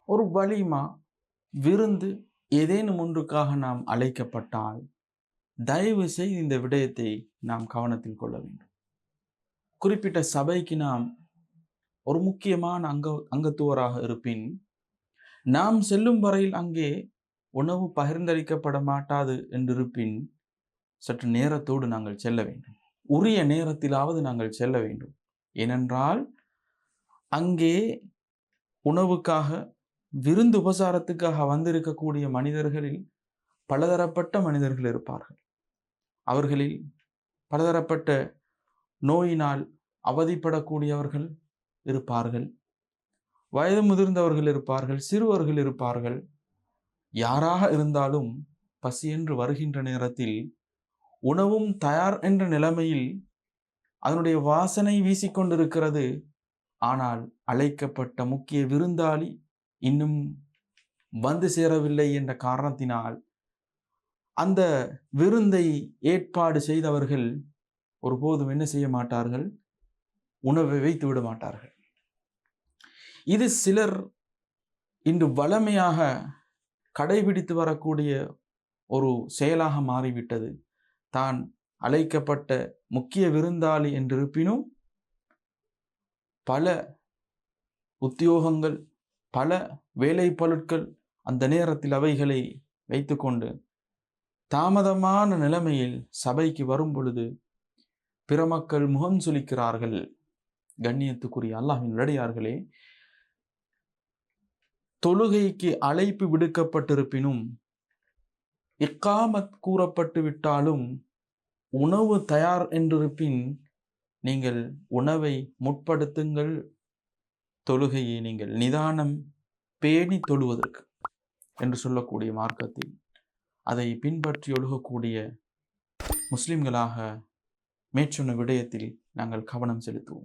ஒரு வலிமா, விருந்து ஏதேனும் ஒன்றுக்காக நாம் அழைக்கப்பட்டால் தயவு செய்து இந்த விடயத்தை நாம் கவனத்தில் கொள்ள வேண்டும். குறிப்பிட்ட சபைக்கு நாம் ஒரு முக்கியமான அங்கத்துவராக இருப்பின், நாம் செல்லும் வரையில் அங்கே உணவு பகிர்ந்தளிக்கப்பட மாட்டாது என்றிருப்பின், சற்று நேரத்தோடு நாங்கள் செல்ல வேண்டும். உரிய நேரத்திலாவது நாங்கள் செல்ல வேண்டும். ஏனென்றால் அங்கே உணவுக்காக, விருந்து உபசாரத்துக்காக வந்திருக்கக்கூடிய மனிதர்களில் பலதரப்பட்ட மனிதர்கள் இருப்பார்கள். அவர்களில் பலதரப்பட்ட நோயினால் அவதிப்படக்கூடியவர்கள் இருப்பார்கள், வயது முதிர்ந்தவர்கள் இருப்பார்கள், சிறுவர்கள் இருப்பார்கள். யாராக இருந்தாலும் பசி என்று வருகின்ற நேரத்தில் உணவும் தயார் என்ற நிலைமையில் அதனுடைய வாசனை வீசிக்கொண்டிருக்கிறது. ஆனால் அழைக்கப்பட்ட முக்கிய விருந்தாளி இன்னும் வந்து சேரவில்லை என்ற காரணத்தினால் அந்த விருந்தை ஏற்பாடு செய்தவர்கள் ஒருபோதும் என்ன செய்ய மாட்டார்கள்? உணவை வைத்து விட மாட்டார்கள். இது சிலர் இன்று வளமையாக கடைபிடித்து வரக்கூடிய ஒரு செயலாக மாறிவிட்டது. தான் அழைக்கப்பட்ட முக்கிய விருந்தாளி என்றிருப்பினும் பல உத்தியோகங்கள், பல வேலை பொருட்கள் அந்த நேரத்தில் அவைகளை வைத்துக்கொண்டு தாமதமான நிலைமையில் சபைக்கு வரும் பொழுது பிற மக்கள் முகம் சுளிக்கிறார்கள். கண்ணியத்துக்குரிய அல்லாஹ்வின் நல்லடியார்களே, தொழுகைக்கு அழைப்பு விடுக்கப்பட்டிருப்பினும், இக்காமத் கூறப்பட்டு விட்டாலும், உணவு தயார் என்றிருப்பின் நீங்கள் உணவை முற்படுத்துங்கள். தொழுகையை நீங்கள் நிதானம் பேணி தொழுவதற்கு என்று சொல்லக்கூடிய மார்க்கத்தில் அதை பின்பற்றி ஒழுகக்கூடிய முஸ்லிம்களாக மேற்சொன்ன விடயத்தில் நாங்கள் கவனம் செலுத்துவோம்.